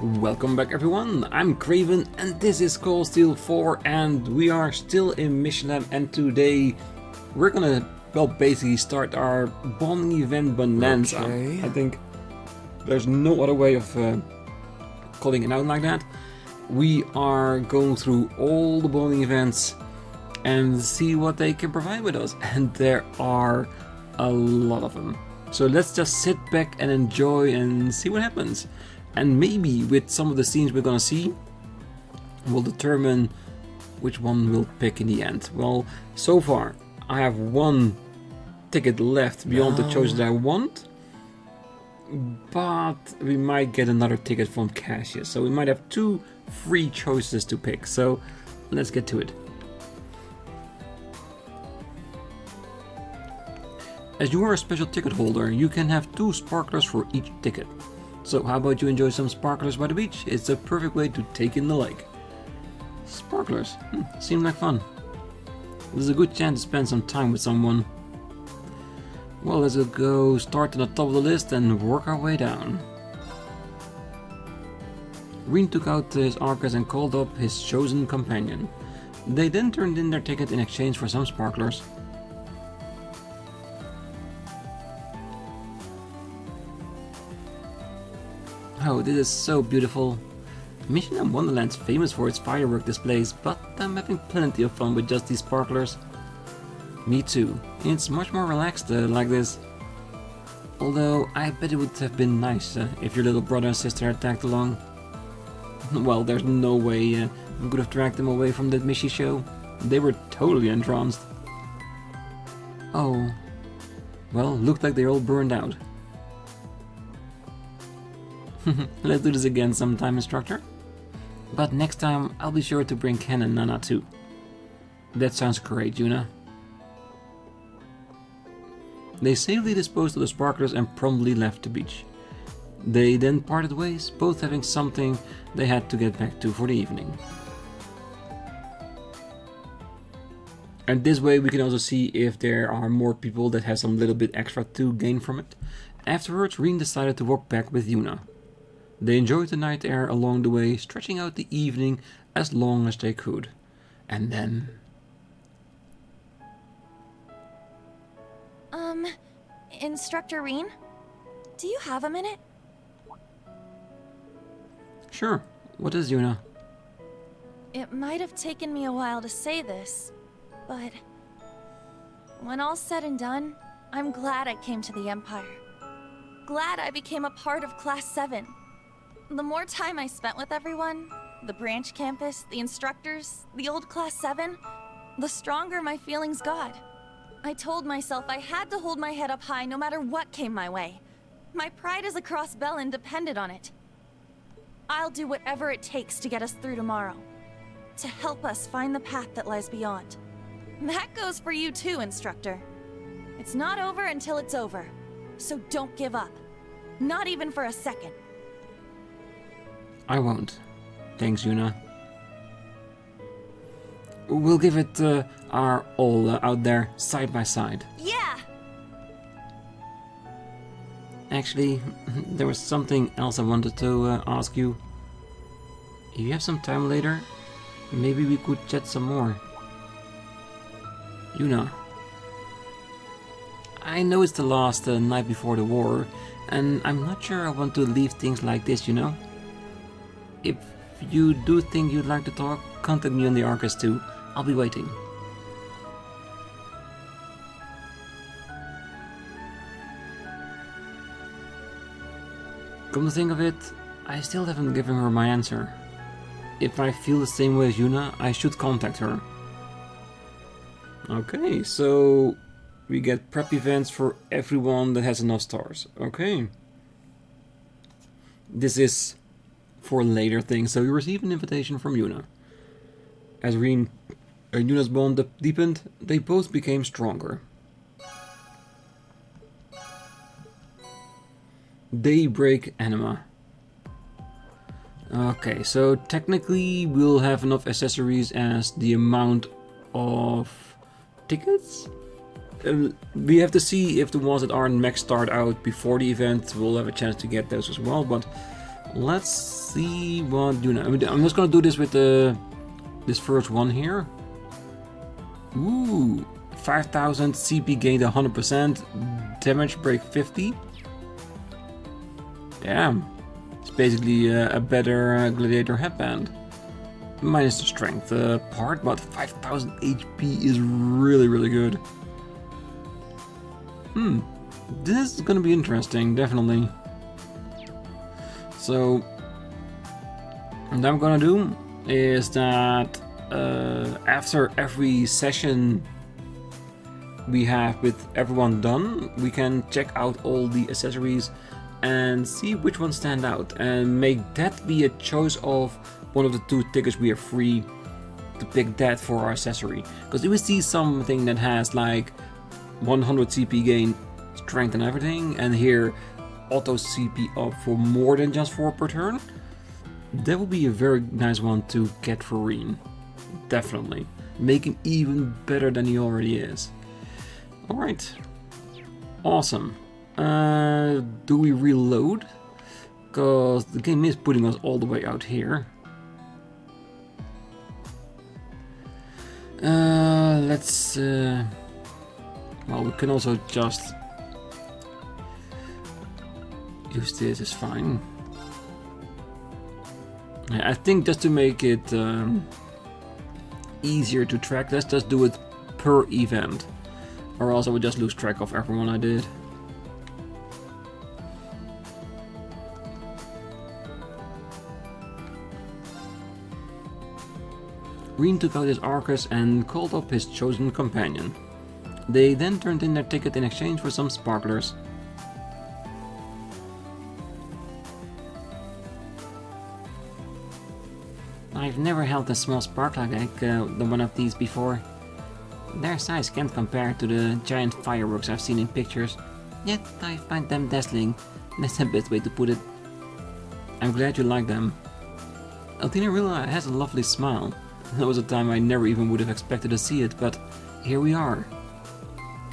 Welcome back everyone, I'm Craven and this is Cold Steel 4 and we are still in Mission Lab, and today we're gonna, well, basically start our bonding event Bonanza. Okay. I think there's no other way of calling it out like that. We are going through all the bonding events and see what they can provide with us, and there are a lot of them. So let's just sit back and enjoy and see what happens. And maybe with some of the scenes we're gonna see, we'll determine which one we'll pick in the end. Well, so far I have one ticket left beyond the choices that I want, but we might get another ticket from Cassius, so we might have two free choices to pick. So let's get to it. As you are a special ticket holder, you can have 2 sparklers for each ticket. So how about you enjoy some sparklers by the beach? It's a perfect way to take in the lake. Sparklers, seem like fun. This is a good chance to spend some time with someone. Well, let's go start on the top of the list and work our way down. Rean took out his arcus and called up his chosen companion. They then turned in their ticket in exchange for some sparklers. Oh, this is so beautiful. Mission in Wonderland's famous for its firework displays, but I'm having plenty of fun with just these sparklers. Me too. It's much more relaxed like this. Although I bet it would have been nice if your little brother and sister had tagged along. Well, there's no way I could have dragged them away from that Mishi show. They were totally entranced. Oh. Well, looked like they're all burned out. Let's do this again sometime, instructor. But next time I'll be sure to bring Ken and Nana too. That sounds great, Yuna. They safely disposed of the sparklers and promptly left the beach. They then parted ways, both having something they had to get back to for the evening. And this way we can also see if there are more people that have some little bit extra to gain from it. Afterwards, Rean decided to walk back with Yuna. They enjoyed the night air along the way, stretching out the evening as long as they could. And then... Instructor Rean? Do you have a minute? Sure. What is, Yuna? It might have taken me a while to say this, but... when all's said and done, I'm glad I came to the Empire. Glad I became a part of Class VII. The more time I spent with everyone, the branch campus, the instructors, the old Class VII, the stronger my feelings got. I told myself I had to hold my head up high no matter what came my way. My pride as a Cross Bellin depended on it. I'll do whatever it takes to get us through tomorrow, to help us find the path that lies beyond. That goes for you too, Instructor. It's not over until it's over, so don't give up. Not even for a second. I won't. Thanks, Yuna. We'll give it our all out there, side by side. Yeah! Actually, there was something else I wanted to ask you. If you have some time later, maybe we could chat some more. Yuna. I know it's the last night before the war, and I'm not sure I want to leave things like this, you know? If you do think you'd like to talk, contact me on the Arcus too. I'll be waiting. Come to think of it, I still haven't given her my answer. If I feel the same way as Yuna, I should contact her. Okay, so we get prep events for everyone that has enough stars. Okay. This is for later things, so we receive an invitation from Yuna. As Rean and Yuna's bond deepened, they both became stronger. Daybreak Anima. Okay, so technically we'll have enough accessories as the amount of tickets? We have to see if the ones that aren't max start out before the event, we'll have a chance to get those as well, but Let's see what you know. I'm just gonna do this with this first one here. Ooh, 5,000 CP gained 100%, damage break 50. Damn, it's basically a better gladiator headband. Minus the strength part, but 5,000 HP is really good. This is gonna be interesting, definitely. So, what I'm gonna do is that after every session we have with everyone done, we can check out all the accessories and see which ones stand out, and make that be a choice of one of the 2 tickets we are free to pick that for our accessory. Because if we see something that has like 100 CP gain, strength and everything, and here auto CP up for more than just 4 per turn, that would be a very nice one to get for Rean. Definitely. Make him even better than he already is. Alright. Awesome. Do we reload? Because the game is putting us all the way out here. Let's... well, we can also just... use this, is fine. I think just to make it easier to track, let's just do it per event. Or else I would just lose track of everyone I did. Rean took out his Arcus and called up his chosen companion. They then turned in their ticket in exchange for some sparklers. I've never held a small sparkler like the one of these before. Their size can't compare to the giant fireworks I've seen in pictures, yet I find them dazzling. That's the best way to put it. I'm glad you like them. Altina really has a lovely smile. There was a time I never even would have expected to see it, but here we are.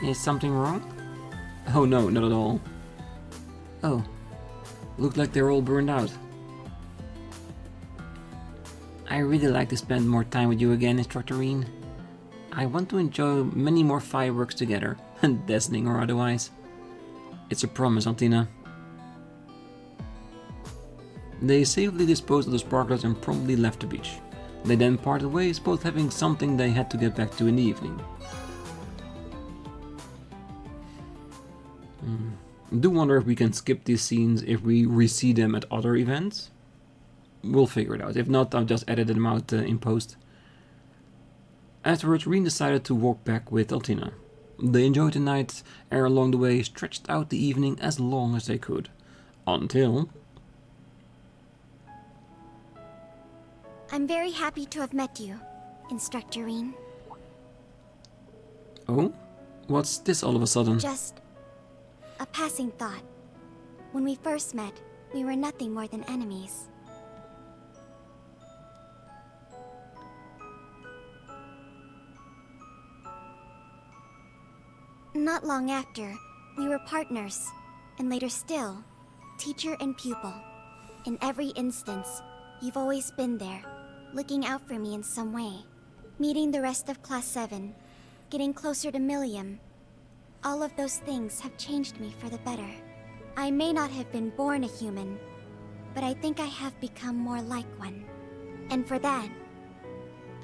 Is something wrong? Oh no, not at all. Oh, look like they're all burned out. I really like to spend more time with you again, Instructor Rean. I want to enjoy many more fireworks together, dazzling or otherwise. It's a promise, Altina. They safely disposed of the sparklers and promptly left the beach. They then parted ways, both having something they had to get back to in the evening. I do wonder if we can skip these scenes if we re-see them at other events. We'll figure it out. If not, I'll just edit them out in post. Afterwards, Rean decided to walk back with Altina. They enjoyed the night air along the way, stretched out the evening as long as they could. Until... I'm very happy to have met you, Instructor Rean. Oh? What's this all of a sudden? Just a passing thought. When we first met, we were nothing more than enemies. Not long after, we were partners, and later still, teacher and pupil. In every instance, you've always been there, looking out for me in some way. Meeting the rest of Class VII, getting closer to Millium. All of those things have changed me for the better. I may not have been born a human, but I think I have become more like one. And for that,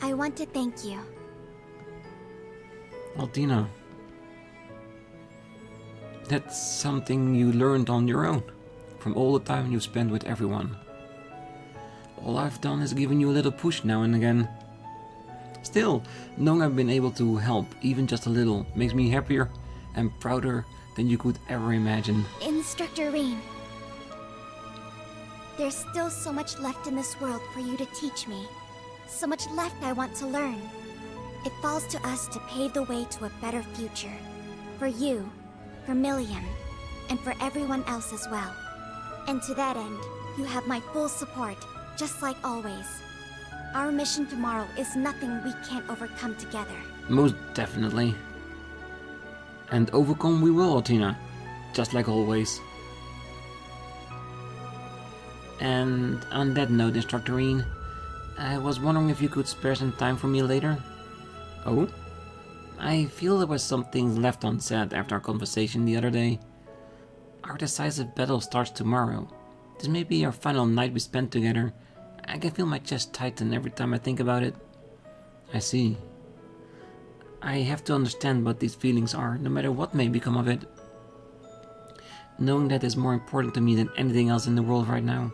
I want to thank you. Altina. That's something you learned on your own, from all the time you spent with everyone. All I've done is given you a little push now and again. Still, knowing I've been able to help, even just a little, makes me happier and prouder than you could ever imagine. Instructor Rean, there's still so much left in this world for you to teach me. So much left I want to learn. It falls to us to pave the way to a better future. For you, for Millium, and for everyone else as well. And to that end, you have my full support, just like always. Our mission tomorrow is nothing we can't overcome together. Most definitely. And overcome we will, Altina. Just like always. And on that note, Instructor Rean, I was wondering if you could spare some time for me later? Oh? I feel there was some things left unsaid after our conversation the other day. Our decisive battle starts tomorrow. This may be our final night we spent together. I can feel my chest tighten every time I think about it. I see. I have to understand what these feelings are, no matter what may become of it. Knowing that is more important to me than anything else in the world right now.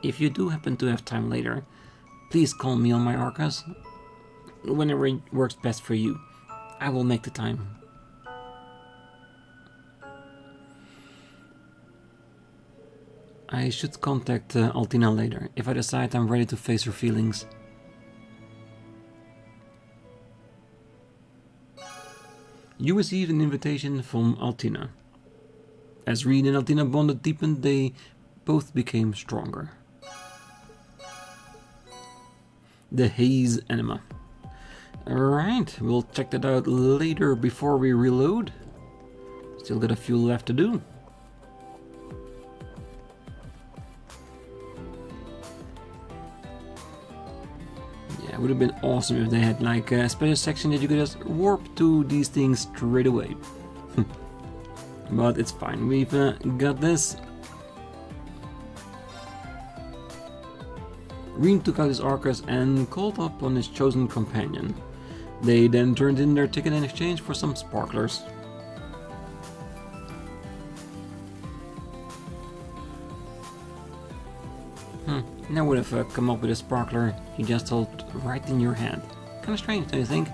If you do happen to have time later, please call me on my Arcas. Whenever it works best for you, I will make the time. I should contact Altina later, if I decide I'm ready to face her feelings. You received an invitation from Altina. As Rean and Altina bonded deepened, they both became stronger. The Haze Enema. Alright, we'll check that out later before we reload. Still got a few left to do. Yeah, it would have been awesome if they had like a special section that you could just warp to these things straight away. But it's fine, we've got this. Rean took out his Arcas and called up on his chosen companion. They then turned in their ticket in exchange for some sparklers. Now would have come up with a sparkler you just held right in your hand. Kinda strange, don't you think?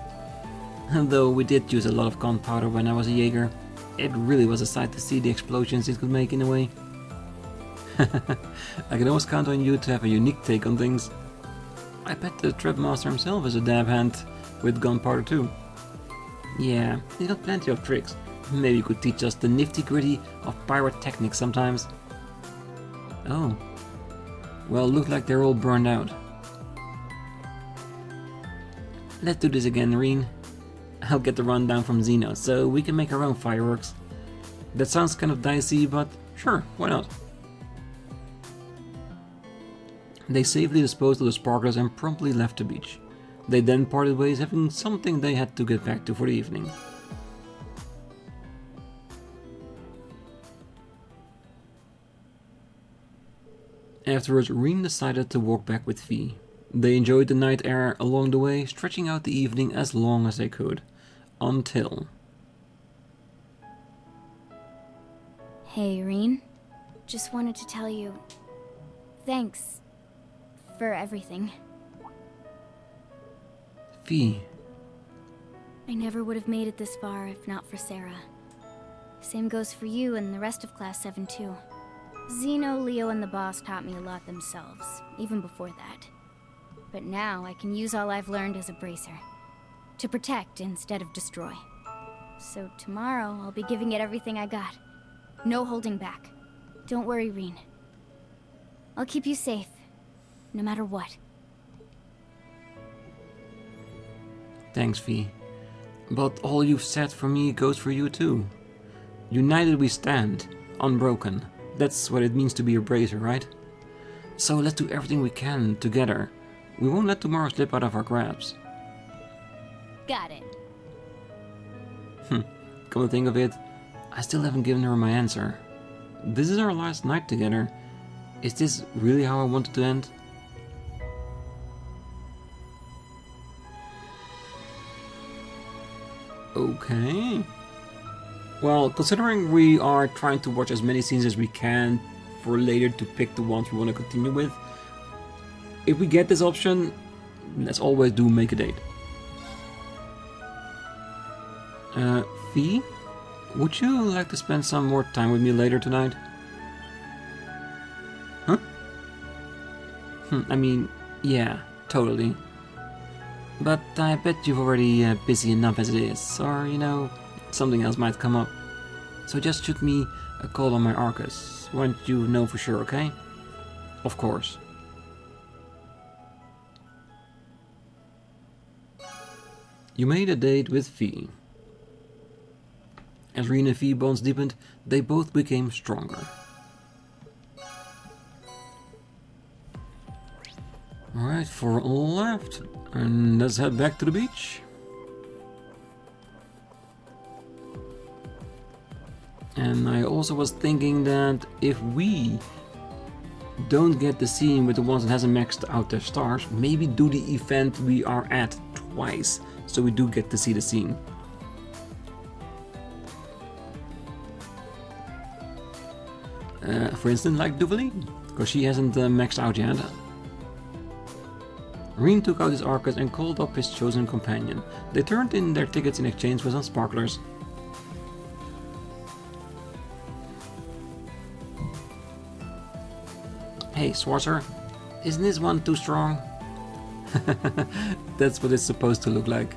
Though we did use a lot of gunpowder when I was a Jaeger, it really was a sight to see the explosions it could make in a way. I can always count on you to have a unique take on things. I bet the Trap Master himself is a dab hand with gunpowder too. Yeah, he's got plenty of tricks. Maybe you could teach us the nifty-gritty of pyrotechnics sometimes. Oh. Well, look like they're all burned out. Let's do this again, Rean. I'll get the rundown from Zeno, so we can make our own fireworks. That sounds kind of dicey, but sure, why not? They safely disposed of the sparklers and promptly left the beach. They then parted ways, having something they had to get back to for the evening. Afterwards, Rean decided to walk back with Fee. They enjoyed the night air along the way, stretching out the evening as long as they could. Until... Hey, Rean. Just wanted to tell you... thanks. For everything. Fee. I never would have made it this far if not for Sarah. Same goes for you and the rest of Class 7 too. Zeno, Leo, and the boss taught me a lot themselves, even before that. But now I can use all I've learned as a bracer. To protect instead of destroy. So tomorrow I'll be giving it everything I got. No holding back. Don't worry, Rean. I'll keep you safe, no matter what. Thanks, Fee. But all you've said for me goes for you too. United we stand, unbroken. That's what it means to be a bracer, right? So let's do everything we can together. We won't let tomorrow slip out of our grasp. Got it. Come to think of it, I still haven't given her my answer. This is our last night together. Is this really how I want it to end? Okay. Well, considering we are trying to watch as many scenes as we can for later to pick the ones we want to continue with, if we get this option, let's always do make a date. Fee? Would you like to spend some more time with me later tonight? Huh? I mean, yeah, totally. But I bet you're already busy enough as it is, or, you know, something else might come up. So just shoot me a call on my Arcas, once you know for sure, okay? Of course. You made a date with Fee. As Rean and Fee bonds deepened, they both became stronger. Alright, for left. And let's head back to the beach. And I also was thinking that if we don't get the scene with the ones that hasn't maxed out their stars, maybe do the event we are at twice, so we do get to see the scene. For instance, like Duvalie, because she hasn't maxed out yet. Rean took out his Arcus and called up his chosen companion. They turned in their tickets in exchange for some sparklers. Hey, Schwarzer, isn't this one too strong? That's what it's supposed to look like.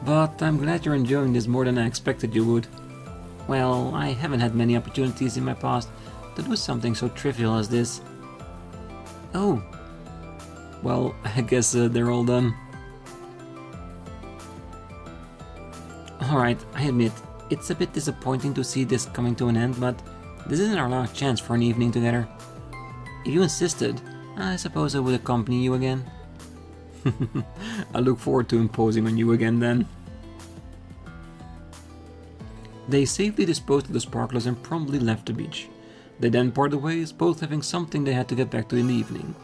But I'm glad you're enjoying this more than I expected you would. Well, I haven't had many opportunities in my past to do something so trivial as this. Oh. Well, I guess they're all done. Alright, I admit, it's a bit disappointing to see this coming to an end, but this isn't our last chance for an evening together. If you insisted, I suppose I would accompany you again. I look forward to imposing on you again then. They safely disposed of the sparklers and promptly left the beach. They then parted ways, both having something they had to get back to in the evening.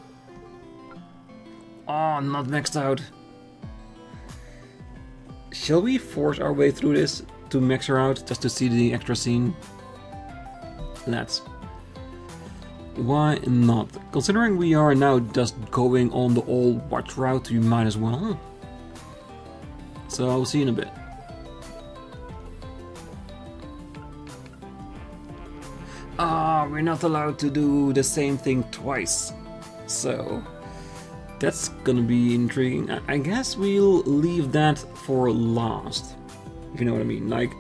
Oh, not maxed out. Shall we force our way through this to max her out just to see the extra scene? Let's. Why not? Considering we are now just going on the old watch route, you might as well. So I'll see you in a bit. Ah, we're not allowed to do the same thing twice. So that's gonna be intriguing. I guess we'll leave that for last. If you know what I mean. Like,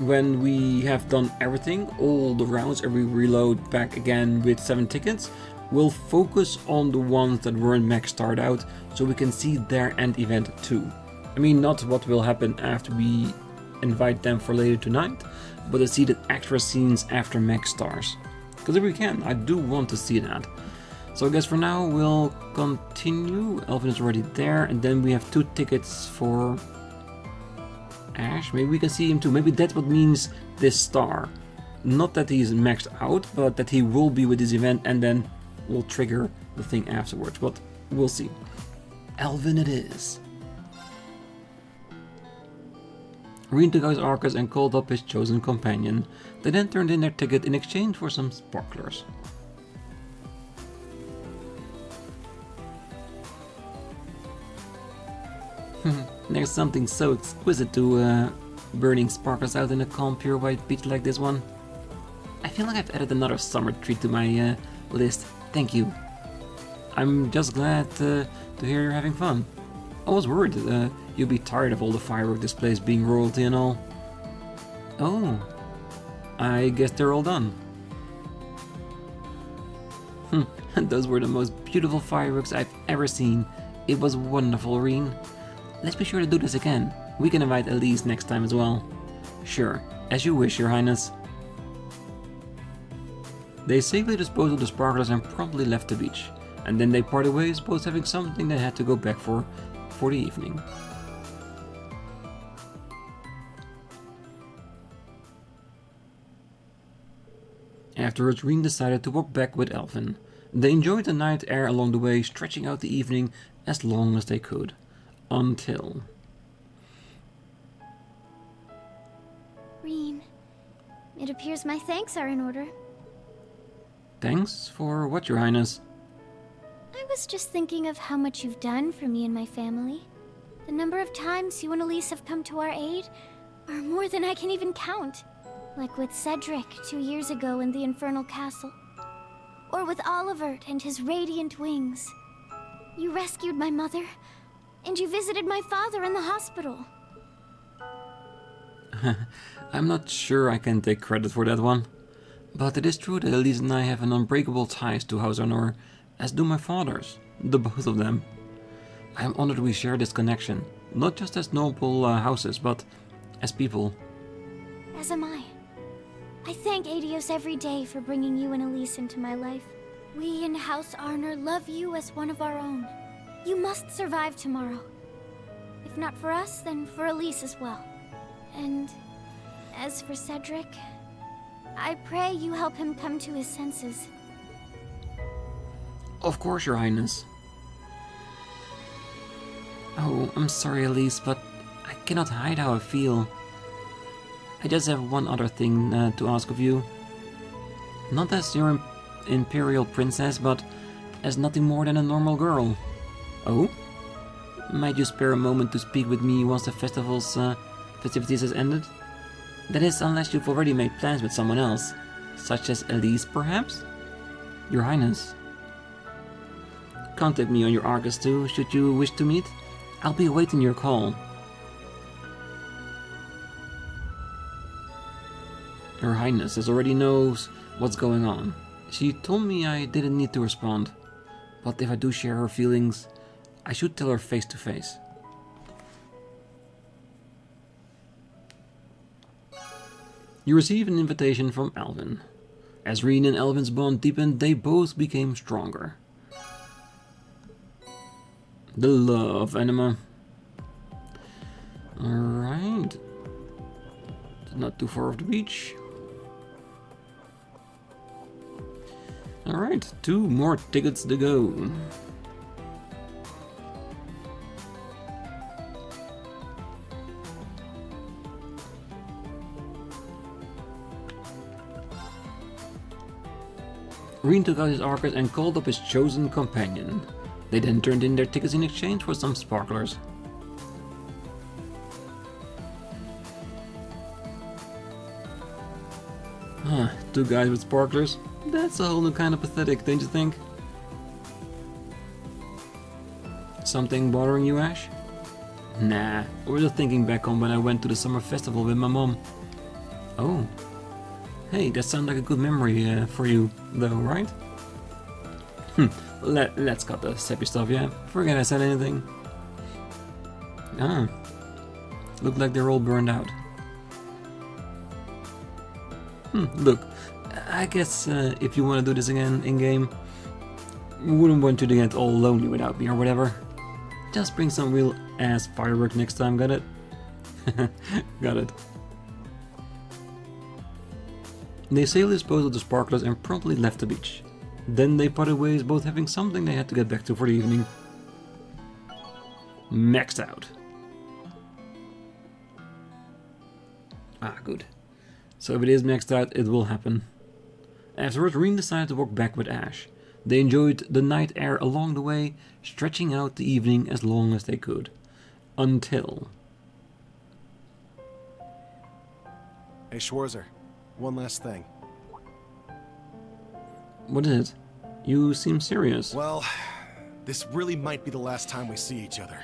when we have done everything, all the rounds, and we reload back again with 7 tickets, we'll focus on the ones that weren't max start out, so we can see their end event too. I mean, not what will happen after we invite them for later tonight, but to see the extra scenes after max stars. Because if we can, I do want to see that. So I guess for now we'll continue. Elvin is already there, and then we have 2 tickets for Ash. Maybe we can see him too. Maybe that's what means this star. Not that he's maxed out, but that he will be with this event and then will trigger the thing afterwards. But we'll see. Elvin it is. Rean took out his Arcus and called up his chosen companion. They then turned in their ticket in exchange for some sparklers. There's something so exquisite to burning sparklers out in a calm, pure white beach like this one. I feel like I've added another summer treat to my list. Thank you. I'm just glad to hear you're having fun. I was worried you'd be tired of all the firework displays being royalty and all. Oh, I guess they're all done. Those were the most beautiful fireworks I've ever seen. It was wonderful, Rean. Let's be sure to do this again. We can invite Elise next time as well. Sure, as you wish, Your Highness. They safely disposed of the sparklers and promptly left the beach. And then they parted ways, both having something they had to go back for the evening. Afterwards, Rean decided to walk back with Elvin. They enjoyed the night air along the way, stretching out the evening as long as they could. Until... Rean, it appears my thanks are in order. Thanks for what, Your Highness? I was just thinking of how much you've done for me and my family. The number of times you and Elise have come to our aid are more than I can even count. Like with Cedric 2 years ago in the Infernal Castle. Or with Olivert and his radiant wings. You rescued my mother, and you visited my father in the hospital. I'm not sure I can take credit for that one. But it is true that Elise and I have an unbreakable ties to House Honor, as do my fathers, the both of them. I am honored we share this connection, not just as noble houses, but as people. As am I. I thank Adios every day for bringing you and Elise into my life. We in House Arner love you as one of our own. You must survive tomorrow. If not for us, then for Elise as well. And as for Cedric, I pray you help him come to his senses. Of course, Your Highness. Oh, I'm sorry, Elise, but I cannot hide how I feel. I just have one other thing to ask of you. Not as your Imperial Princess, but as nothing more than a normal girl. Oh? Might you spare a moment to speak with me once the festivities has ended? That is, unless you've already made plans with someone else. Such as Elise, perhaps? Your Highness. Contact me on your Argus too, should you wish to meet. I'll be awaiting your call. Her Highness already knows what's going on. She told me I didn't need to respond, but if I do share her feelings, I should tell her face to face. You receive an invitation from Alvin. As Rean and Alvin's bond deepened, they both became stronger. The love anima. Alright. Not too far off the beach. Alright, 2 more tickets to go. Rean took out his Arcus and called up his chosen companion. They then turned in their tickets in exchange for some sparklers. Huh, 2 guys with sparklers? That's a whole new kind of pathetic, don't you think? Something bothering you, Ash? Nah, I was just thinking back on when I went to the summer festival with my mom. Oh. Hey, that sounds like a good memory for you, though, right? Let's cut the sappy stuff, yeah? Forget I said anything. Ah. Look like they're all burned out. Look, I guess if you want to do this again in-game, you wouldn't want to get all lonely without me or whatever. Just bring some real ass fireworks next time, got it? Got it. They safely disposed of the sparklers and promptly left the beach. Then they parted ways, both having something they had to get back to for the evening. Maxed out. Ah, good. So if it is maxed out, it will happen. Afterwards, Rean decided to walk back with Ash. They enjoyed the night air along the way, stretching out the evening as long as they could. Until... Hey Schwarzer, one last thing. What is it? You seem serious. Well, this really might be the last time we see each other.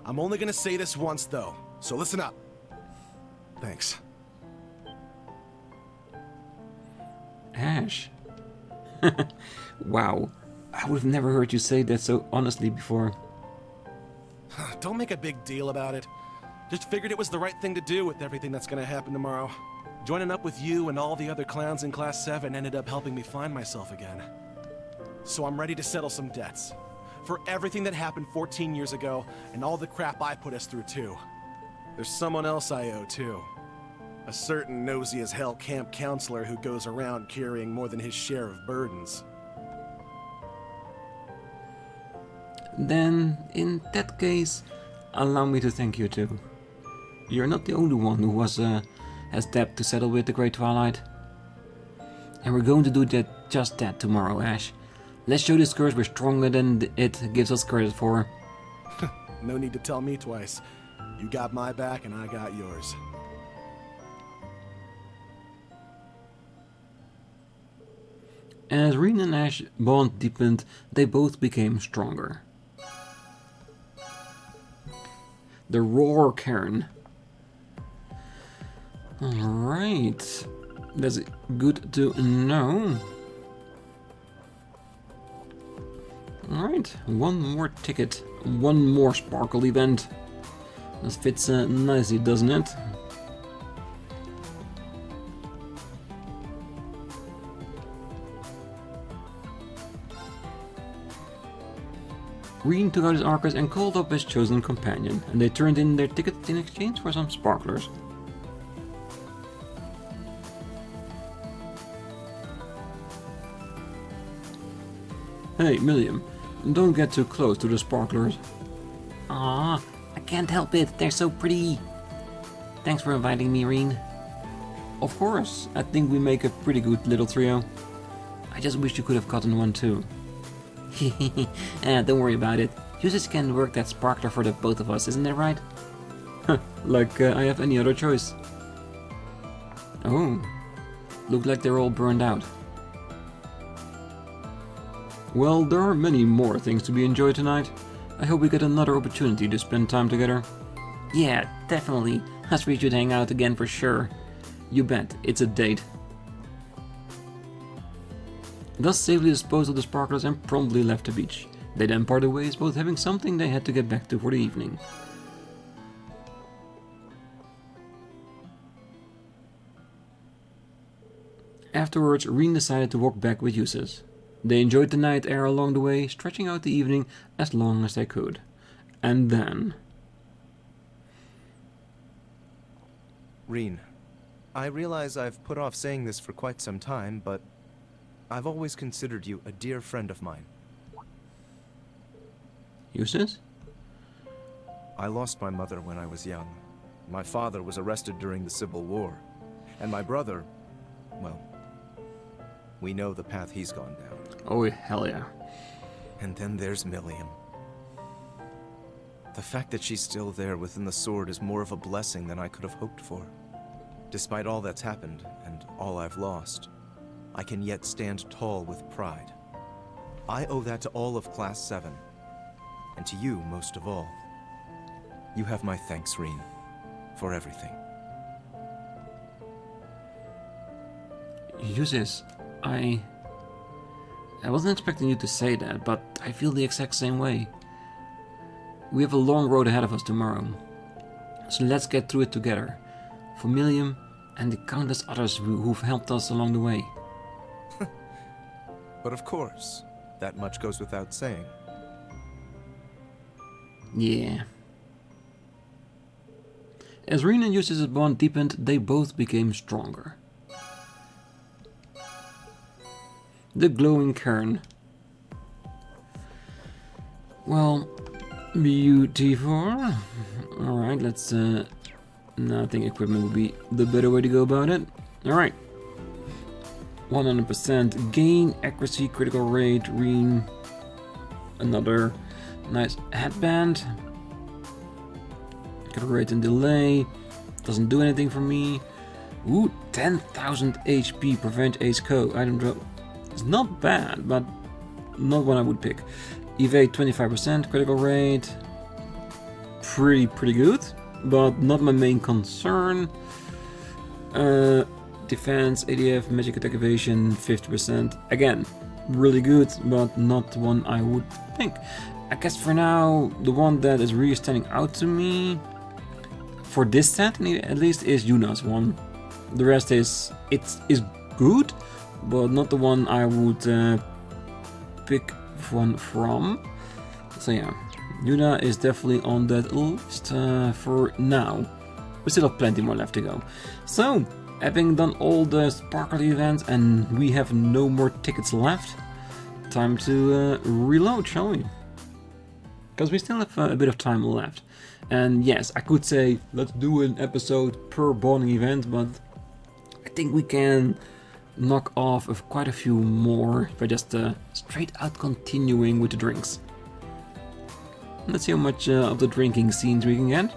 I'm only gonna say this once though, so listen up. Thanks. Ash. Wow. I would have never heard you say that so honestly before. Don't make a big deal about it. Just figured it was the right thing to do with everything that's gonna happen tomorrow. Joining up with you and all the other clowns in Class 7 ended up helping me find myself again. So I'm ready to settle some debts. For everything that happened 14 years ago, and all the crap I put us through too. There's someone else I owe too. A certain nosy as hell camp counselor who goes around carrying more than his share of burdens. Then, in that case, allow me to thank you too. You're not the only one who has debt to settle with the Great Twilight. And we're going to do just that tomorrow, Ash. Let's show this curse we're stronger than it gives us credit for. No need to tell me twice. You got my back and I got yours. As Rean and Ash bond deepened, they both became stronger. The Roar Cairn. Alright. That's good to know. Alright, one more ticket. One more sparkle event. This fits nicely, doesn't it? Rean took out his arcus and called up his chosen companion, and they turned in their tickets in exchange for some sparklers. Hey, Milliam, don't get too close to the sparklers. Aw, I can't help it, they're so pretty. Thanks for inviting me, Rean. Of course, I think we make a pretty good little trio. I just wish you could have gotten one too. Don't worry about it. You just can work that sparkler for the both of us, isn't that right? Like I have any other choice. Oh, look like they're all burned out. Well, there are many more things to be enjoyed tonight. I hope we get another opportunity to spend time together. Yeah, definitely. Us we should hang out again for sure. You bet, it's a date. Thus safely disposed of the sparklers and promptly left the beach. They then parted ways, both having something they had to get back to for the evening. Afterwards, Rean decided to walk back with Eustace. They enjoyed the night air along the way, stretching out the evening as long as they could. And then... Rean, I realize I've put off saying this for quite some time, but I've always considered you a dear friend of mine. Eustace? I lost my mother when I was young. My father was arrested during the Civil War. And my brother, well, we know the path he's gone down. Oh, hell yeah. And then there's Milliam. The fact that she's still there within the sword is more of a blessing than I could have hoped for. Despite all that's happened, and all I've lost, I can yet stand tall with pride. I owe that to all of Class VII, and to you most of all. You have my thanks, Rean, for everything. Eustace, I wasn't expecting you to say that, but I feel the exact same way. We have a long road ahead of us tomorrow, so let's get through it together. For Milliam and the countless others who've helped us along the way. But of course, that much goes without saying. Yeah. As Rean and Eustace's bond deepened, they both became stronger. The glowing cairn. Well, beautiful. Alright, let's no, I think equipment would be the better way to go about it. Alright. 100% gain, accuracy, critical rate, Rean. Another nice headband. Critical rate and delay. Doesn't do anything for me. Ooh, 10,000 HP, prevent ace co. Item drop. It's not bad, but not one I would pick. Evade 25%, critical rate. Pretty good, but not my main concern. Defense, ADF, magic attack evasion, 50%. Again, really good, but not one I would think. I guess for now, the one that is really standing out to me, for this set at least, is Yuna's one. The rest is good, but not the one I would pick one from. So yeah, Yuna is definitely on that list for now. We still have plenty more left to go. So, having done all the sparkly events and we have no more tickets left, time to reload, shall we? Because we still have a bit of time left. And yes, I could say let's do an episode per bonding event, but I think we can knock off quite a few more by just straight out continuing with the drinks. Let's see how much of the drinking scenes we can get.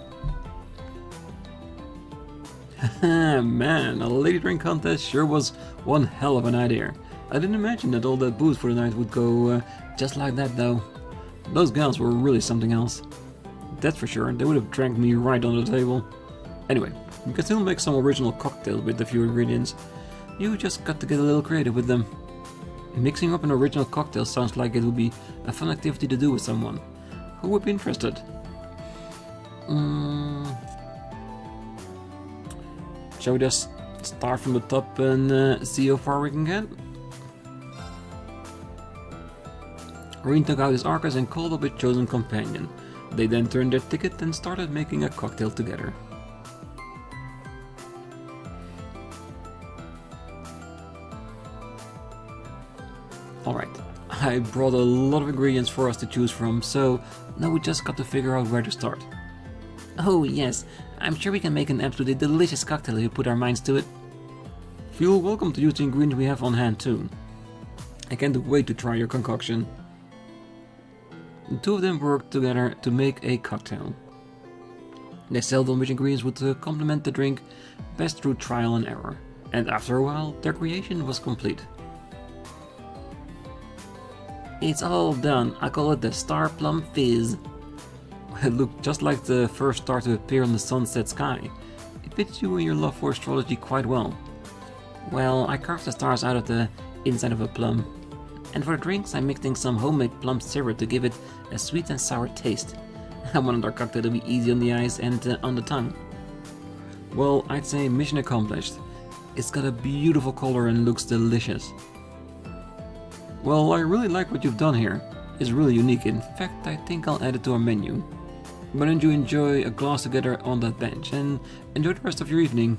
Man, a lady drink contest sure was one hell of an idea. I didn't imagine that all that booze for the night would go just like that though. Those gals were really something else. That's for sure, they would have drank me right on the table. Anyway, you can still make some original cocktails with a few ingredients. You just got to get a little creative with them. Mixing up an original cocktail sounds like it would be a fun activity to do with someone. Who would be interested? Shall we just start from the top and see how far we can get? Rean took out his Arcus and called up his chosen companion. They then turned their ticket and started making a cocktail together. Alright, I brought a lot of ingredients for us to choose from, so now we just got to figure out where to start. Oh yes, I'm sure we can make an absolutely delicious cocktail if we put our minds to it. Feel welcome to use the ingredients we have on hand too. I can't wait to try your concoction. The two of them worked together to make a cocktail. They settled on which ingredients would complement the drink best through trial and error, and after a while their creation was complete. It's all done. I call it the Star Plum Fizz. It looked just like the first star to appear on the sunset sky. It fits you and your love for astrology quite well. Well, I carved the stars out of the inside of a plum. And for drinks, I'm mixing some homemade plum syrup to give it a sweet and sour taste. I wanted our cocktail to be easy on the eyes and on the tongue. Well, I'd say mission accomplished. It's got a beautiful color and looks delicious. Well, I really like what you've done here. It's really unique. In fact, I think I'll add it to our menu. Why don't you enjoy a glass together on that bench and enjoy the rest of your evening.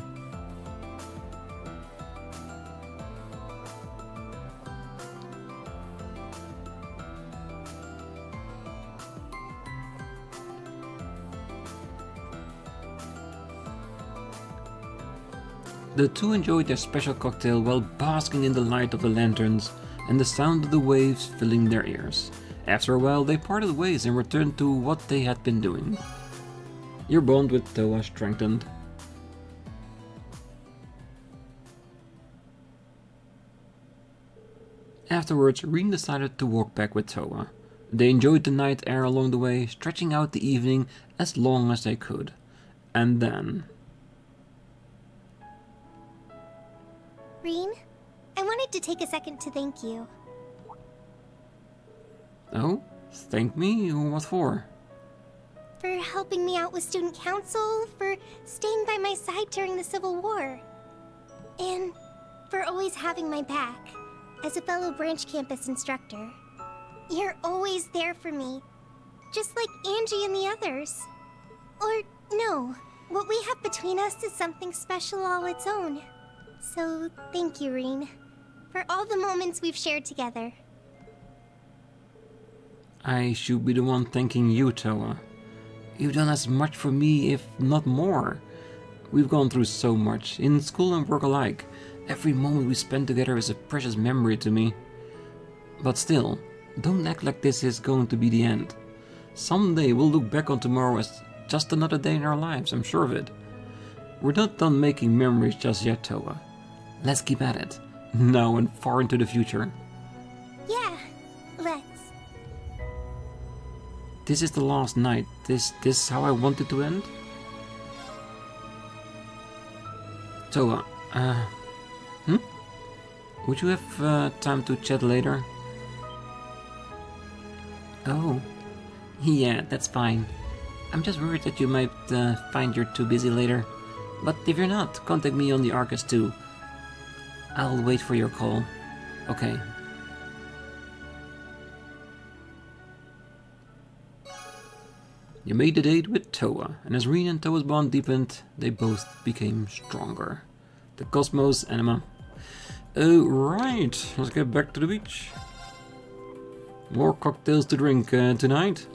The two enjoyed their special cocktail while basking in the light of the lanterns and the sound of the waves filling their ears. After a while, they parted ways and returned to what they had been doing. Your bond with Toa strengthened. Afterwards, Rean decided to walk back with Toa. They enjoyed the night air along the way, stretching out the evening as long as they could. And then... Rean, I wanted to take a second to thank you. Oh? Thank me? What for? For helping me out with student council, for staying by my side during the Civil War, and for always having my back as a fellow branch campus instructor. You're always there for me, just like Angie and the others. Or no, what we have between us is something special all its own. So thank you, Rean, for all the moments we've shared together. I should be the one thanking you, Toa. You've done as much for me, if not more. We've gone through so much, in school and work alike. Every moment we spent together is a precious memory to me. But still, don't act like this is going to be the end. Someday we'll look back on tomorrow as just another day in our lives, I'm sure of it. We're not done making memories just yet, Toa. Let's keep at it, now and far into the future. Yeah, let's. This is the last night. This how I want it to end? Toa, would you have time to chat later? Oh, yeah, that's fine. I'm just worried that you might find you're too busy later. But if you're not, contact me on the Arcus too. I'll wait for your call. Okay. You made the date with Toa, and as Rean and Toa's bond deepened, they both became stronger. The Cosmos Anima. Oh, right, let's get back to the beach. More cocktails to drink tonight.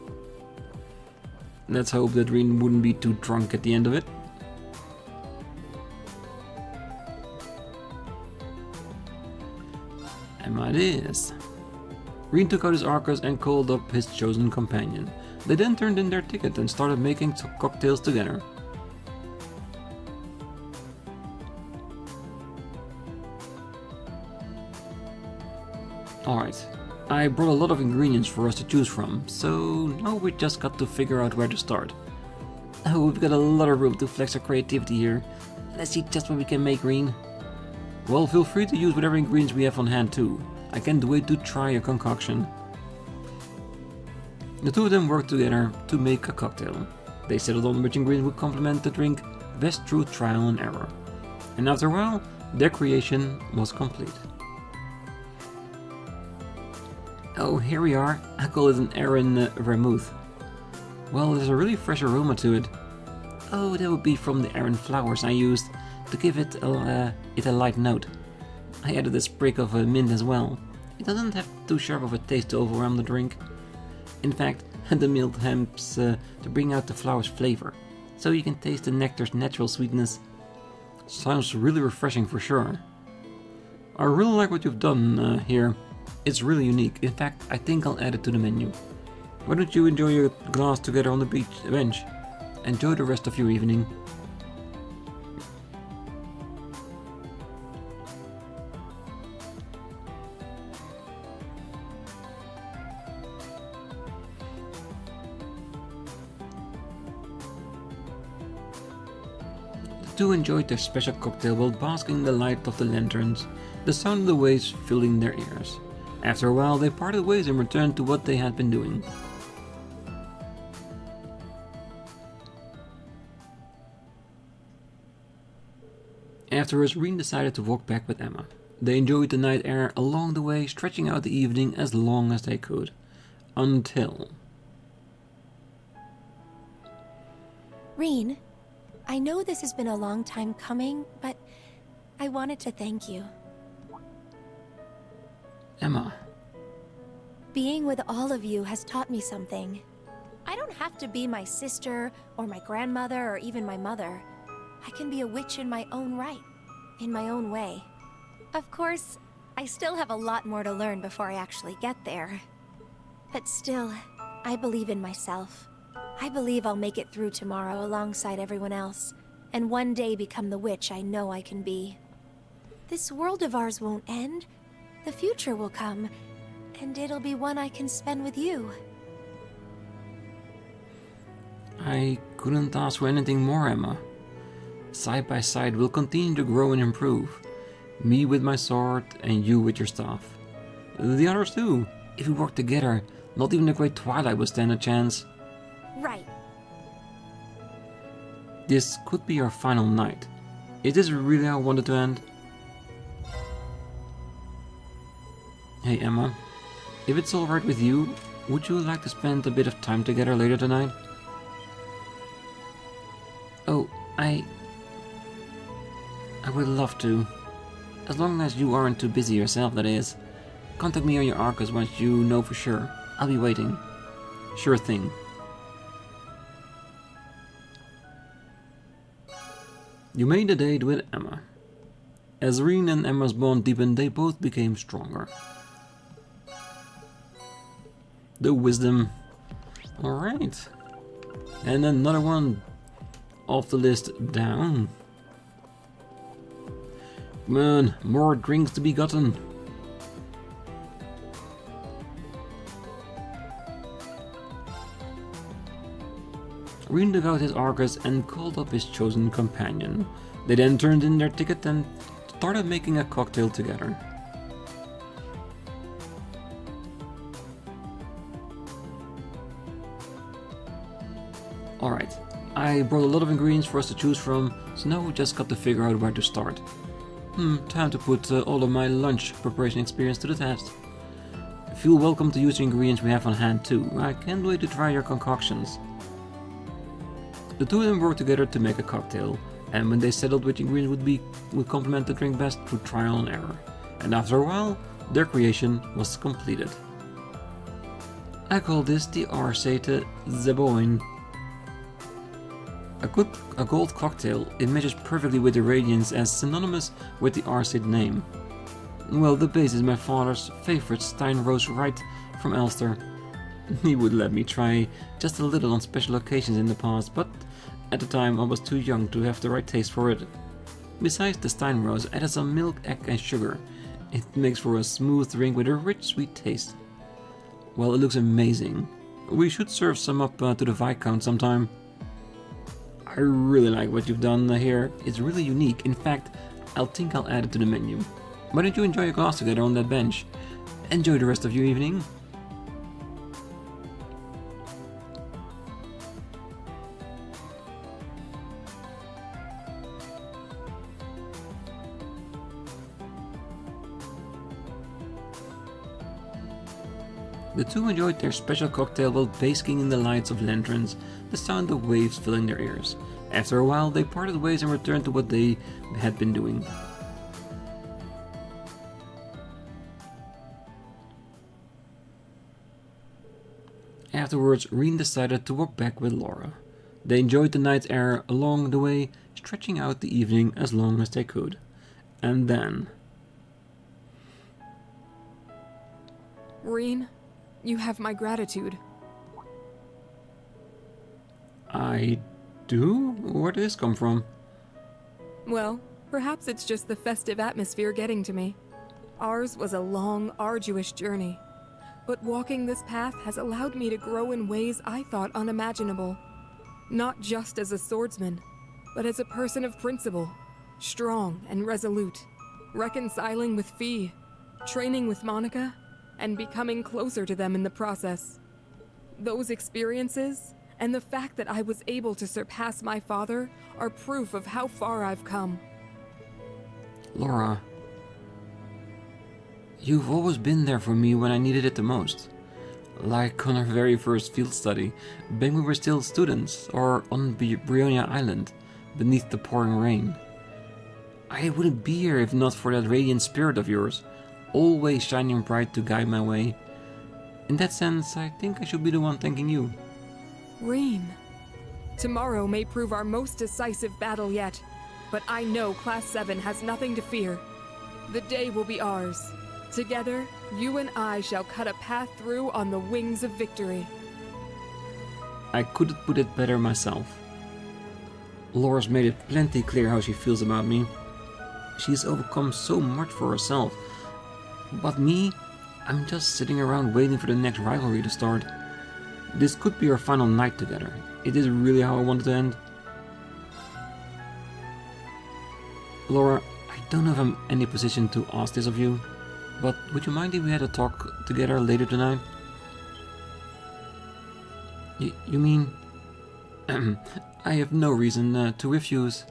Let's hope that Rean wouldn't be too drunk at the end of it. And it is. Rean took out his Arcus and called up his chosen companion. They then turned in their ticket and started making cocktails together. Alright, I brought a lot of ingredients for us to choose from, so now we just got to figure out where to start. Oh, we've got a lot of room to flex our creativity here. Let's see just what we can make, Rean. Well, feel free to use whatever ingredients we have on hand too. I can't wait to try your concoction. The two of them worked together to make a cocktail. They settled on which ingredient would complement the drink best through trial and error. And after a while, their creation was complete. Oh, here we are. I call it an Aaron vermouth. Well, there's a really fresh aroma to it. Oh, that would be from the Aaron flowers I used to give it a light note. I added a sprig of mint as well. It doesn't have too sharp of a taste to overwhelm the drink. In fact, the milk helps to bring out the flower's flavor, so you can taste the nectar's natural sweetness. Sounds really refreshing for sure. I really like what you've done here. It's really unique. In fact, I think I'll add it to the menu. Why don't you enjoy your glass together on the bench? Enjoy the rest of your evening. The two enjoyed their special cocktail while basking in the light of the lanterns, the sound of the waves filling their ears. After a while, they parted ways and returned to what they had been doing. Afterwards, Rean decided to walk back with Emma. They enjoyed the night air along the way, stretching out the evening as long as they could. Until... Rean, I know this has been a long time coming, but I wanted to thank you. Emma. Being with all of you has taught me something. I don't have to be my sister, or my grandmother, or even my mother. I can be a witch in my own right, in my own way. Of course, I still have a lot more to learn before I actually get there. But still, I believe in myself. I believe I'll make it through tomorrow alongside everyone else, and one day become the witch I know I can be. This world of ours won't end. The future will come, and it'll be one I can spend with you. I couldn't ask for anything more, Emma. Side by side, we'll continue to grow and improve. Me with my sword, and you with your staff. The others too. If we work together, not even the Great Twilight will stand a chance. Right. This could be our final night. Is this really how I wanted to end? Hey Emma, if it's alright with you, would you like to spend a bit of time together later tonight? Oh, I would love to. As long as you aren't too busy yourself, that is. Contact me on your Arcus once you know for sure. I'll be waiting. Sure thing. You made a date with Emma. As Rean and Emma's bond deepened, they both became stronger. The wisdom. Alright. And another one off the list down. Come on, more drinks to be gotten. Rean took out his Arcus and called up his chosen companion. They then turned in their ticket and started making a cocktail together. Alright, I brought a lot of ingredients for us to choose from, so now we just got to figure out where to start. Time to put all of my lunch preparation experience to the test. Feel welcome to use the ingredients we have on hand too. I can't wait to try your concoctions. The two of them worked together to make a cocktail, and when they settled which ingredient would complement the drink best through trial and error, and after a while, their creation was completed. I call this the Arsate Zeboin. A gold cocktail, it matches perfectly with the radiance as synonymous with the Arsate name. Well, the base is my father's favorite Stein Rose right from Ulster. He would let me try just a little on special occasions in the past, but at the time I was too young to have the right taste for it. Besides the Stein Rose, added some milk, egg and sugar. It makes for a smooth drink with a rich sweet taste. Well, it looks amazing. We should serve some up to the Viscount sometime. I really like what you've done here. It's really unique. In fact, I'll add it to the menu. Why don't you enjoy your glass together on that bench? Enjoy the rest of your evening. The two enjoyed their special cocktail while basking in the lights of lanterns, the sound of waves filling their ears. After a while, they parted ways and returned to what they had been doing. Afterwards, Rean decided to walk back with Laura. They enjoyed the night air along the way, stretching out the evening as long as they could. And then... Rean, you have my gratitude. I do? Where did this come from? Well, perhaps it's just the festive atmosphere getting to me. Ours was a long, arduous journey. But walking this path has allowed me to grow in ways I thought unimaginable. Not just as a swordsman, but as a person of principle, strong and resolute, reconciling with Fee, training with Monica, and becoming closer to them in the process. Those experiences, and the fact that I was able to surpass my father, are proof of how far I've come. Laura, you've always been there for me when I needed it the most. Like on our very first field study, when we were still students, or on Brionia Island, beneath the pouring rain. I wouldn't be here if not for that radiant spirit of yours, always shining bright to guide my way. In that sense, I think I should be the one thanking you. Rean, tomorrow may prove our most decisive battle yet, but I know Class 7 has nothing to fear. The day will be ours. Together, you and I shall cut a path through on the wings of victory. I couldn't put it better myself. Laura's made it plenty clear how she feels about me. She's overcome so much for herself. But me, I'm just sitting around waiting for the next rivalry to start. This could be our final night together. It is really how I want it to end. Laura, I don't know if I'm in any position to ask this of you, but would you mind if we had a talk together later tonight? You mean... I have no reason to refuse,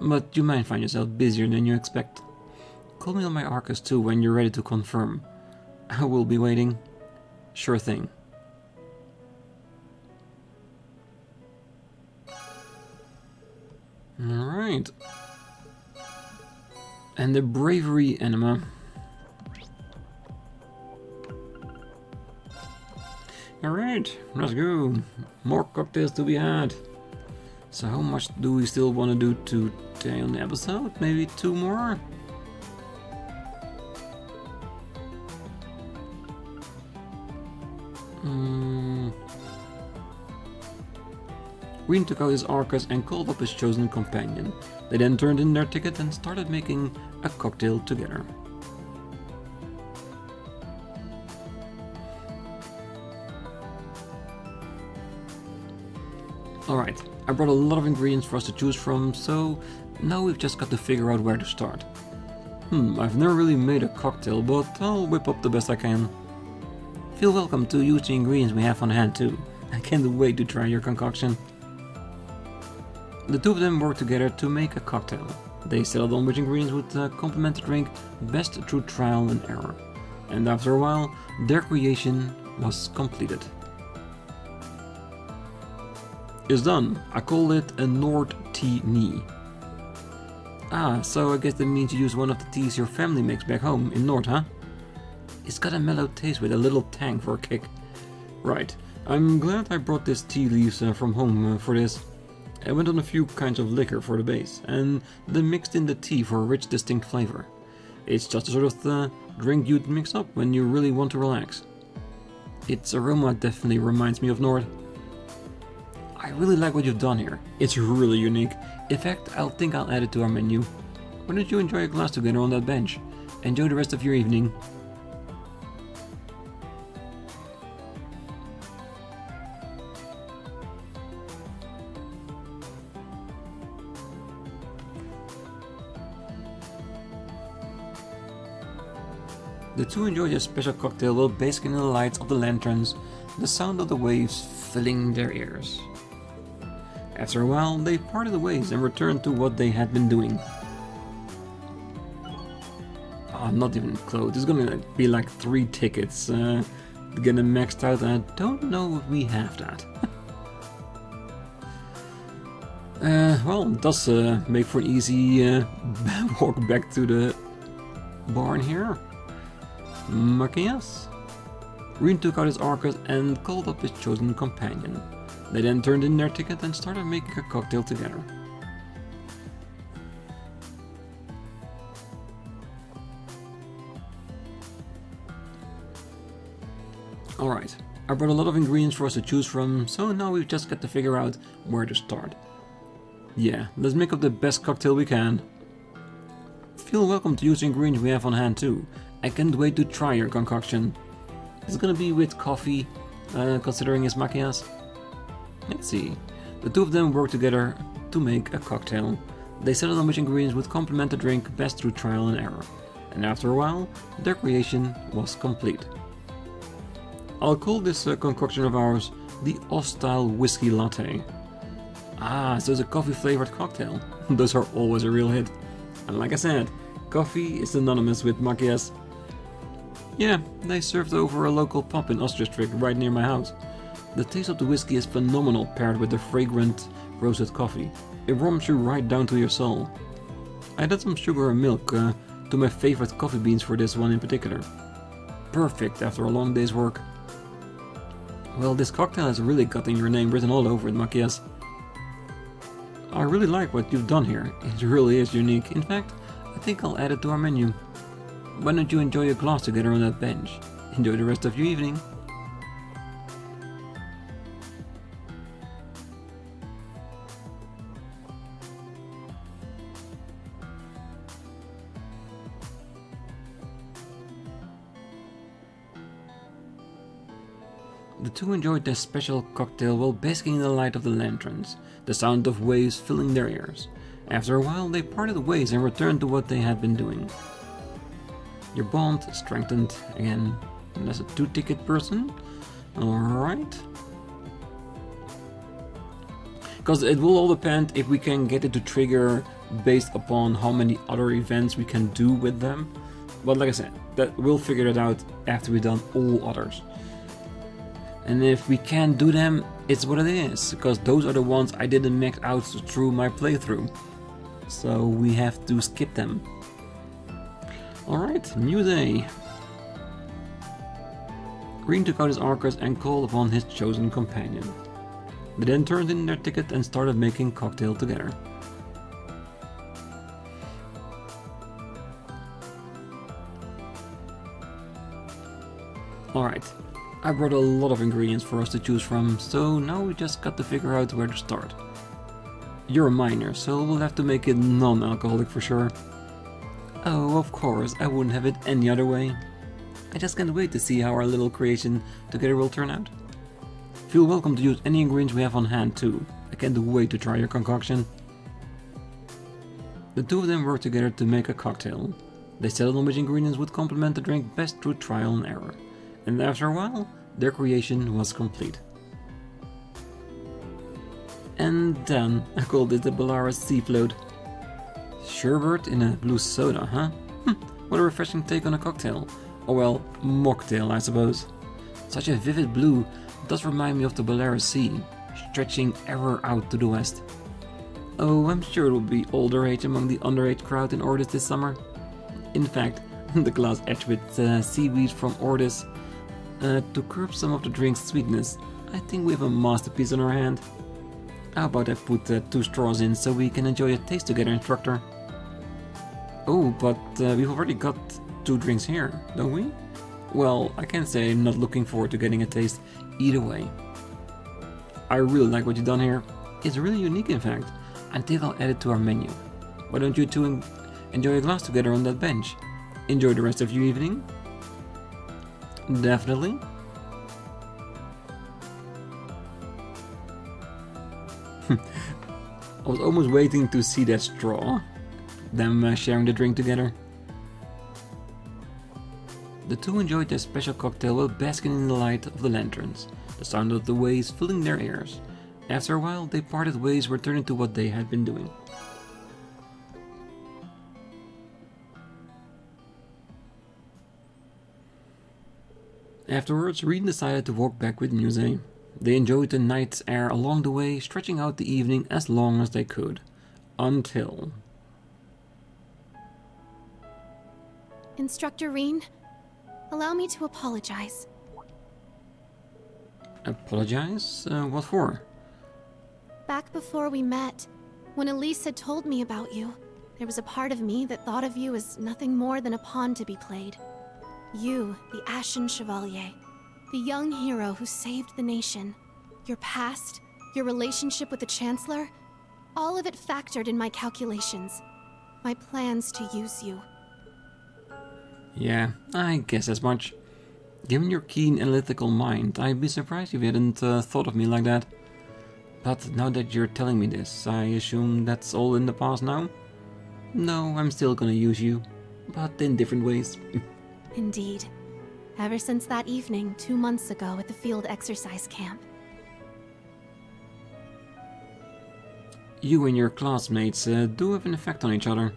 but you might find yourself busier than you expect. Call me on my Arcus too when you're ready to confirm. I will be waiting. Sure thing. Alright. And the bravery enema. Alright, let's go. More cocktails to be had. So how much do we still want to do today on the episode? Maybe 2 more? Rean took out his Arcus and called up his chosen companion. They then turned in their ticket and started making a cocktail together. Alright, I brought a lot of ingredients for us to choose from, so now we've just got to figure out where to start. I've never really made a cocktail, but I'll whip up the best I can. Feel welcome to use the ingredients we have on hand too. I can't wait to try your concoction. The two of them worked together to make a cocktail. They settled on which ingredients would complement the drink best through trial and error. And after a while, their creation was completed. It's done. I call it a Nord tea knee. Ah, so I guess that means you use one of the teas your family makes back home in Nord, huh? It's got a mellow taste with a little tang for a kick. Right, I'm glad I brought this tea leaves from home for this. I went on a few kinds of liquor for the base, and then mixed in the tea for a rich, distinct flavor. It's just the sort of drink you'd mix up when you really want to relax. Its aroma definitely reminds me of Nord. I really like what you've done here. It's really unique. In fact, I think I'll add it to our menu. Why don't you enjoy a glass together on that bench? Enjoy the rest of your evening. The two enjoyed their special cocktail while basking in the lights of the lanterns, the sound of the waves filling their ears. After a while, they parted ways and returned to what they had been doing. I'm not even close. It's gonna be like 3 tickets. The to get them maxed out, and I don't know if we have that. Well, it does make for an easy walk back to the barn here. Macias. Rean took out his arcus and called up his chosen companion. They then turned in their ticket and started making a cocktail together. Alright, I brought a lot of ingredients for us to choose from, so now we've just got to figure out where to start. Yeah, let's make up the best cocktail we can. Feel welcome to use the ingredients we have on hand too. I can't wait to try your concoction. It's gonna be with coffee, considering his Macias. Let's see. The two of them work together to make a cocktail. They settled on which ingredients would complement the drink best through trial and error. And after a while, their creation was complete. I'll call this concoction of ours the Hostile Whiskey Latte. Ah, so it's a coffee-flavored cocktail. Those are always a real hit. And like I said, coffee is synonymous with Macias. Yeah, they served over a local pub in District right near my house. The taste of the whiskey is phenomenal paired with the fragrant roasted coffee. It warms you right down to your soul. I added some sugar and milk to my favorite coffee beans for this one in particular. Perfect after a long day's work. Well, this cocktail has really gotten your name written all over it, Macias. I really like what you've done here. It really is unique. In fact, I think I'll add it to our menu. Why don't you enjoy a glass together on that bench? Enjoy the rest of your evening. The two enjoyed their special cocktail while basking in the light of the lanterns, the sound of waves filling their ears. After a while, they parted ways and returned to what they had been doing. Your bond strengthened again. That's a 2-ticket person. Alright. Because it will all depend if we can get it to trigger based upon how many other events we can do with them. But like I said, we'll figure it out after we've done all others. And if we can't do them, it's what it is, because those are the ones I didn't max out through my playthrough. So we have to skip them. Alright, new day. Rean took out his arcus and called upon his chosen companion. They then turned in their ticket and started making cocktail together. Alright, I brought a lot of ingredients for us to choose from, so now we just got to figure out where to start. You're a minor, so we'll have to make it non-alcoholic for sure. Oh, of course, I wouldn't have it any other way. I just can't wait to see how our little creation together will turn out. Feel welcome to use any ingredients we have on hand too. I can't wait to try your concoction. The two of them worked together to make a cocktail. They settled on which ingredients would complement the drink best through trial and error. And after a while, their creation was complete. And then, I called it the Belarus Sea Float. Sherbet in a blue soda, huh? What a refreshing take on a cocktail. Or well, mocktail, I suppose. Such a vivid blue does remind me of the Belarus Sea, stretching ever out to the west. Oh, I'm sure it will be all the rage among the underage crowd in Ordis this summer. In fact, the glass edged with seaweed from Ordis to curb some of the drink's sweetness. I think we have a masterpiece on our hand. How about I put 2 straws in so we can enjoy a taste together, instructor? Oh, but we've already got 2 drinks here, don't we? Well, I can't say I'm not looking forward to getting a taste either way. I really like what you've done here. It's really unique, in fact. I think I'll add it to our menu. Why don't you two enjoy a glass together on that bench? Enjoy the rest of your evening. Definitely. I was almost waiting to see that straw. Them sharing the drink together. The two enjoyed their special cocktail while basking in the light of the lanterns, the sound of the waves filling their ears. After a while, they parted ways, returning to what they had been doing. Afterwards, Rean decided to walk back with Muse. They enjoyed the night air along the way, stretching out the evening as long as they could. Until... Instructor Rean, allow me to apologize. Apologize? What for? Back before we met, when Elise had told me about you, there was a part of me that thought of you as nothing more than a pawn to be played. You, the Ashen Chevalier, the young hero who saved the nation. Your past, your relationship with the Chancellor, all of it factored in my calculations. My plans to use you. Yeah, I guess as much. Given your keen analytical mind, I'd be surprised if you hadn't thought of me like that. But now that you're telling me this, I assume that's all in the past now? No, I'm still gonna use you, but in different ways. Indeed. Ever since that evening, 2 months ago at the field exercise camp. You and your classmates do have an effect on each other.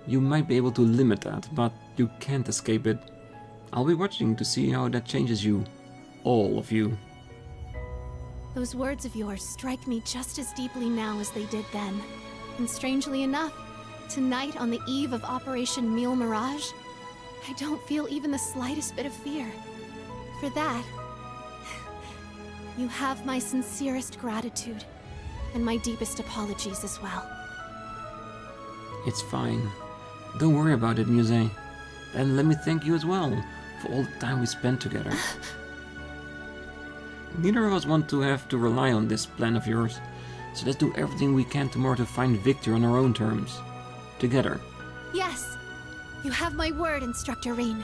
You might be able to limit that, but you can't escape it. I'll be watching to see how that changes you. All of you. Those words of yours strike me just as deeply now as they did then. And strangely enough, tonight on the eve of Operation Meal Mirage, I don't feel even the slightest bit of fear. For that, you have my sincerest gratitude, and my deepest apologies as well. It's fine. Don't worry about it, Muse. And let me thank you as well, for all the time we spent together. Neither of us want to have to rely on this plan of yours, so let's do everything we can tomorrow to find victory on our own terms. Together. Yes! You have my word, Instructor Rean.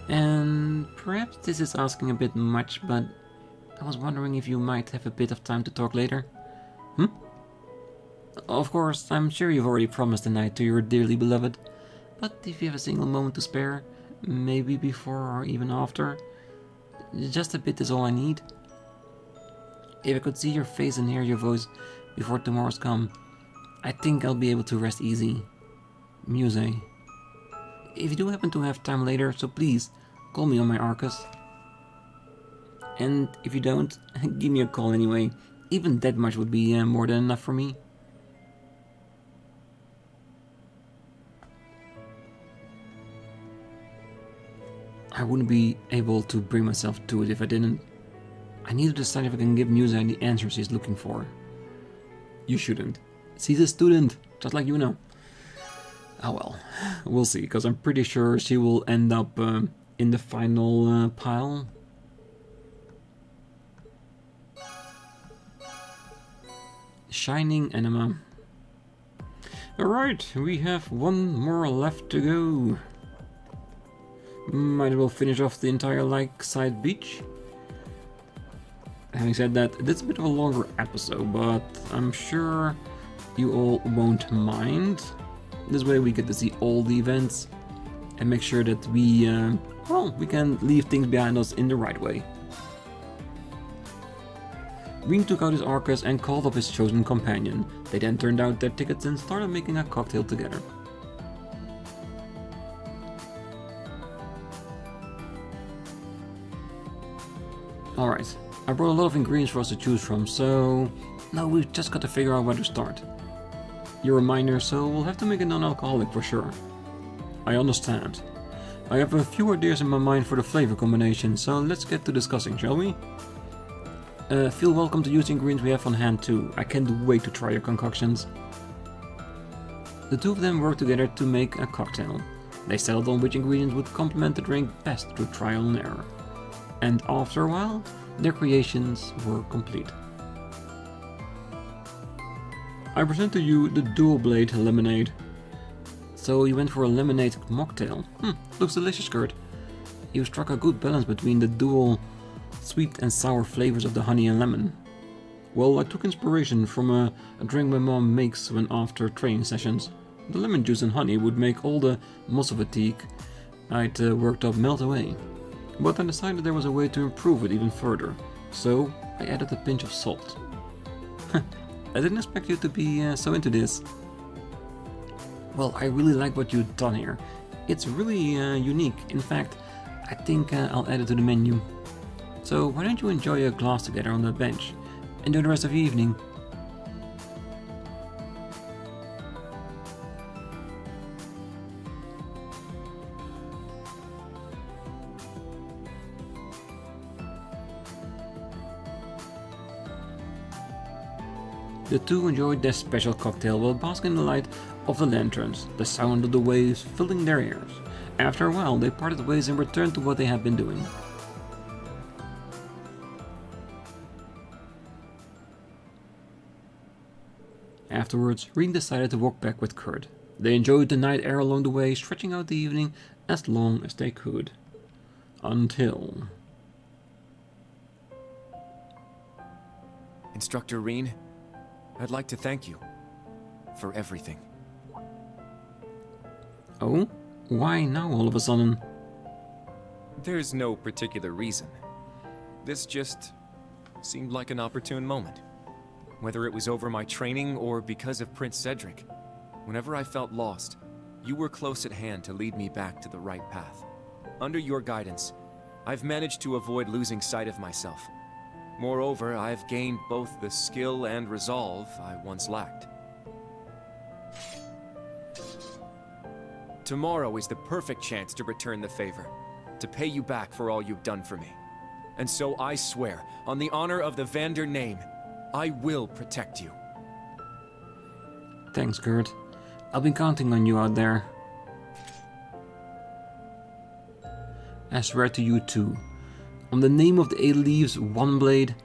And perhaps this is asking a bit much, but I was wondering if you might have a bit of time to talk later. Of course, I'm sure you've already promised a night to your dearly beloved, but if you have a single moment to spare, maybe before or even after, just a bit is all I need. If I could see your face and hear your voice before tomorrow's come, I think I'll be able to rest easy. Muse. If you do happen to have time later, so please, call me on my Arcus. And if you don't, give me a call anyway. Even that much would be more than enough for me. I wouldn't be able to bring myself to it if I didn't. I need to decide if I can give Muse the answers he's looking for. You shouldn't. She's a student, just like you know. Oh well, we'll see, because I'm pretty sure she will end up in the final pile. Shining Anima. Alright, we have one more left to go. Might as well finish off the entire Lakeside beach. Having said that, this is a bit of a longer episode, but I'm sure you all won't mind. This way we get to see all the events and make sure that we can leave things behind us in the right way. Rean took out his Arcus and called up his chosen companion. They then turned out their tickets and started making a cocktail together. Alright, I brought a lot of ingredients for us to choose from, so now we've just got to figure out where to start. You're a minor, so we'll have to make a non-alcoholic for sure. I understand. I have a few ideas in my mind for the flavor combination, so let's get to discussing, shall we? Feel welcome to use the ingredients we have on hand too. I can't wait to try your concoctions. The two of them worked together to make a cocktail. They settled on which ingredients would complement the drink best through trial and error. And after a while, their creations were complete. I present to you the Dual Blade Lemonade. So you went for a lemonade mocktail. Looks delicious, Kurt. You struck a good balance between the dual sweet and sour flavors of the honey and lemon. Well, I took inspiration from a drink my mom makes when after training sessions. The lemon juice and honey would make all the muscle fatigue I'd worked up melt away. But I decided there was a way to improve it even further, so I added a pinch of salt. I didn't expect you to be so into this. Well, I really like what you've done here. It's really unique. In fact, I think I'll add it to the menu. So why don't you enjoy a glass together on that bench? Enjoy the rest of the evening. The two enjoyed their special cocktail while basking in the light of the lanterns, the sound of the waves filling their ears. After a while, they parted ways and returned to what they had been doing. Afterwards, Rean decided to walk back with Kurt. They enjoyed the night air along the way, stretching out the evening as long as they could. Until... Instructor Rean, I'd like to thank you for everything. Oh? Why now all of a sudden? There's no particular reason. This just seemed like an opportune moment. Whether it was over my training or because of Prince Cedric, whenever I felt lost, you were close at hand to lead me back to the right path. Under your guidance, I've managed to avoid losing sight of myself. Moreover, I've gained both the skill and resolve I once lacked. Tomorrow is the perfect chance to return the favor, to pay you back for all you've done for me. And so I swear, on the honor of the Vander name, I will protect you. Thanks, Kurt. I'll be counting on you out there. I swear to you too. On the name of the 8 leaves, one blade,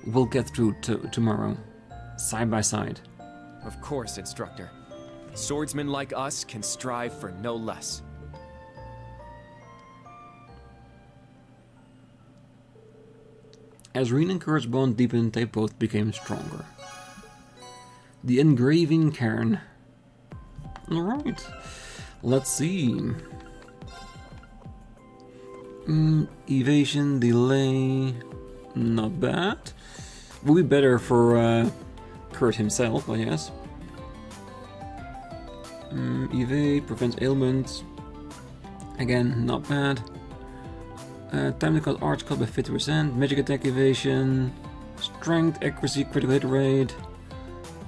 we'll get through tomorrow. Side by side. Of course, Instructor. Swordsmen like us can strive for no less. As Rean and Kurt's bond deepened, they both became stronger. The engraving cairn. Alright. Let's see. Evasion, delay. Not bad. Would be better for Kurt himself, but yes. Evade, prevents ailments. Again, not bad. Time to cut arch cut by 50%, magic attack evasion, strength, accuracy, critical hit rate,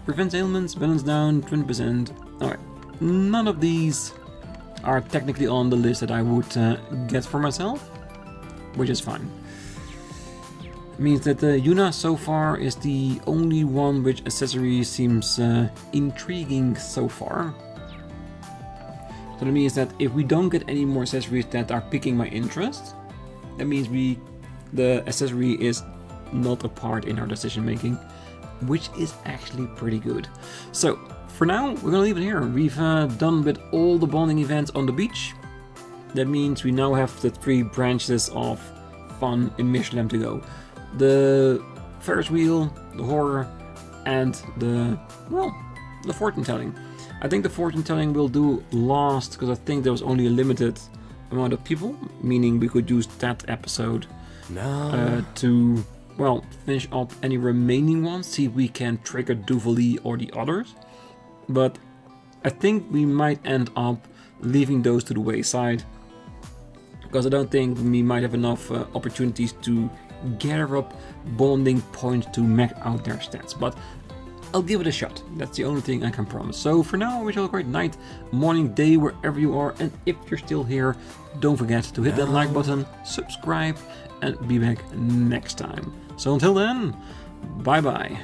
prevents ailments, balance down, 20%. Alright, none of these are technically on the list that I would get for myself, which is fine. Means that Yuna so far is the only one which accessory seems intriguing so far. So that means that if we don't get any more accessories that are piquing my interest, that means the accessory is not a part in our decision making, which is actually pretty good. So for now, we're gonna leave it here. We've done with all the bonding events on the beach. That means we now have the 3 branches of fun in Michelin to go. The Ferris wheel, the horror, and the fortune telling. I think the fortune telling will do last because I think there was only a limited amount of people, meaning we could use that episode to finish up any remaining ones, see if we can trigger Duvali or the others. But I think we might end up leaving those to the wayside because I don't think we might have enough opportunities to gather up bonding points to max out their stats, but I'll give it a shot. That's the only thing I can promise. So for now, I wish you all a great night, morning, day, wherever you are, and if you're still here, don't forget to hit that like button, subscribe, and be back next time. So until then, bye bye.